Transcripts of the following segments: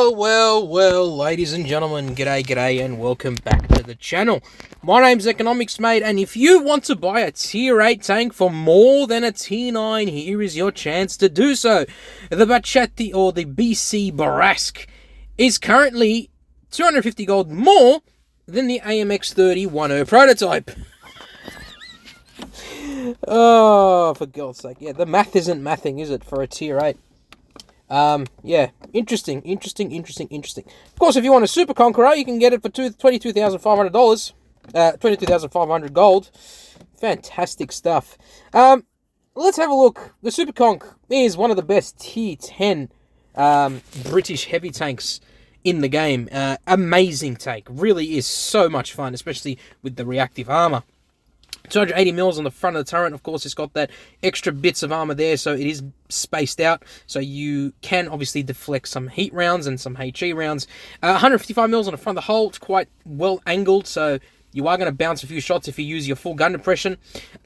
Well, ladies and gentlemen, g'day, and welcome back to the channel. My name's Economics Mate, and if you want to buy a Tier 8 tank for more than a Tier 9, here is your chance to do so. The Bachati, or the BC Barask, is currently 250 gold more than the AMX-30 1.0 prototype. Oh, for God's sake. Yeah, the math isn't mathing, is it, for a Tier 8? Yeah, interesting. Of course, if you want a Super Conqueror, you can get it for $22,500, 22,500 gold. Fantastic stuff. Let's have a look. The Super Conch is one of the best Tier 10 British heavy tanks in the game. Amazing tank. Really is so much fun, especially with the reactive armor. 280 mils on the front of the turret. Of course, it's got that extra bits of armor there, so it is spaced out, so you can obviously deflect some heat rounds and some HE rounds. 155 mils on the front of the hull. It's quite well angled, so you are going to bounce a few shots if you use your full gun depression.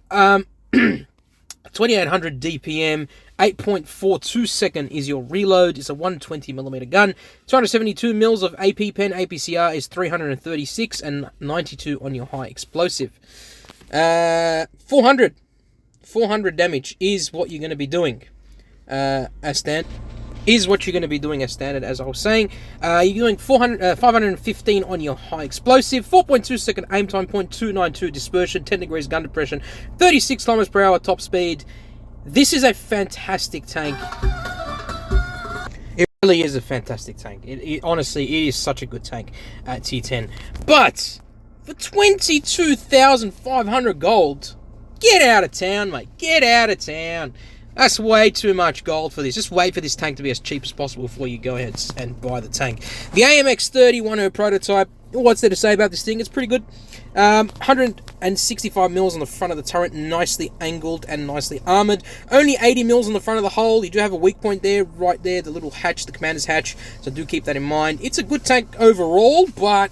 2800 DPM, 8.42 second is your reload. It's a 120mm gun. 272 mils of AP pen. APCR is 336 and 92 on your high explosive. 400 damage is what you're going to be doing as standard. As I was saying. You're doing 515 on your high explosive, 4.2 second aim time, 0.292 dispersion, 10 degrees gun depression, 36 kilometers per hour top speed. This is a fantastic tank. It really is a fantastic tank. Honestly, it is such a good tank at Tier 10. But for 22,500 gold, get out of town, mate. Get out of town. That's way too much gold for this. Just wait for this tank to be as cheap as possible before you go ahead and buy the tank. The AMX-30 1.0 prototype, what's there to say about this thing? It's pretty good. 165 mils on the front of the turret, nicely angled and nicely armored. Only 80 mils on the front of the hull. You do have a weak point there, right there, the little hatch, the commander's hatch, so do keep that in mind. It's a good tank overall, but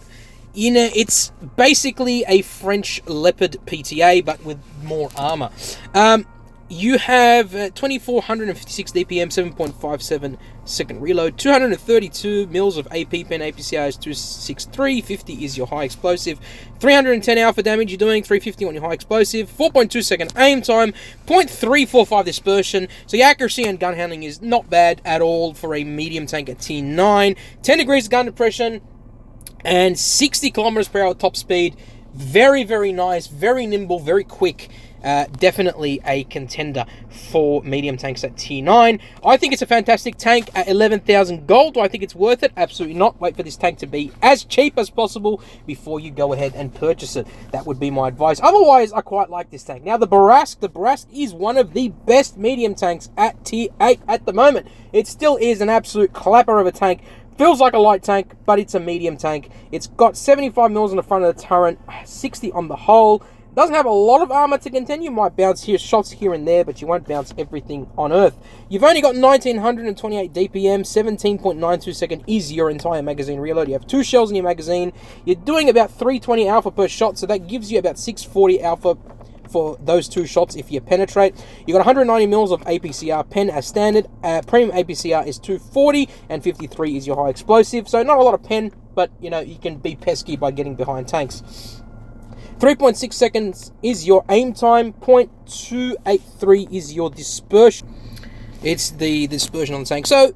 you know, it's basically a French Leopard PTA, but with more armor. You have 2456 DPM, 7.57 second reload, 232 mils of AP pen. APCR is 263, 50 is your high explosive, 310 alpha damage. You're doing 350 on your high explosive, 4.2 second aim time, 0.345 dispersion. So your accuracy and gun handling is not bad at all for a medium tank at Tier 9. 10 degrees gun depression and 60 kilometers per hour top speed. Very, very nice, very nimble, very quick. Definitely a contender for medium tanks at Tier 9. I think it's a fantastic tank at 11,000 gold. Do I think it's worth it? Absolutely not. Wait for this tank to be as cheap as possible before you go ahead and purchase it. That would be my advice. Otherwise, I quite like this tank. Now, the Barask is one of the best medium tanks at Tier 8 at the moment. It still is an absolute clapper of a tank. Feels like a light tank, but it's a medium tank. It's got 75 mils on the front of the turret, 60 on the hull. Doesn't have a lot of armor to contend. You might bounce shots here and there, but you won't bounce everything on Earth. You've only got 1928 DPM, 17.92 second is your entire magazine reload. You have 2 shells in your magazine. You're doing about 320 alpha per shot, so that gives you about 640 alpha for those 2 shots if you penetrate. You got 190 mils of APCR pen as standard. Premium APCR is 240 and 53 is your high explosive. So not a lot of pen, but you know, you can be pesky by getting behind tanks. 3.6 seconds is your aim time, 0.283 is your dispersion. It's the dispersion on the tank. So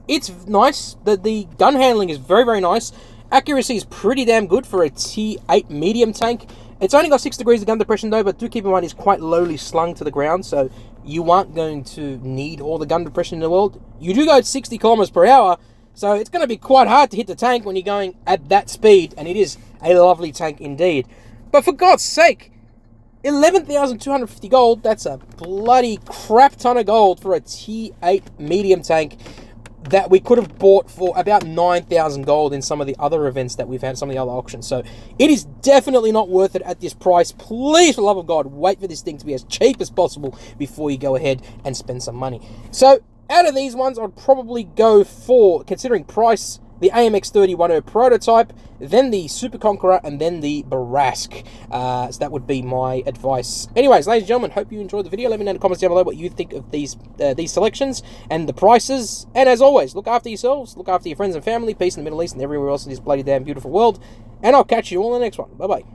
it's nice. The gun handling is very, very nice. Accuracy is pretty damn good for a Tier 8 medium tank. It's only got 6 degrees of gun depression though, but do keep in mind it's quite lowly slung to the ground, so you aren't going to need all the gun depression in the world. You do go at 60 kilometers per hour, so it's going to be quite hard to hit the tank when you're going at that speed, and it is a lovely tank indeed. But for God's sake, 11,250 gold, that's a bloody crap ton of gold for a Tier 8 medium tank that we could have bought for about 9,000 gold in some of the other events that we've had, some of the other auctions. So it is definitely not worth it at this price. Please, for the love of God, wait for this thing to be as cheap as possible before you go ahead and spend some money. So out of these ones, I'd probably go for, considering price the AMX-3010 prototype, then the Super Conqueror, and then the Barask. So that would be my advice. Anyways, ladies and gentlemen, hope you enjoyed the video. Let me know in the comments down below what you think of these selections and the prices. And as always, look after yourselves, look after your friends and family. Peace in the Middle East and everywhere else in this bloody damn beautiful world. And I'll catch you all in the next one. Bye-bye.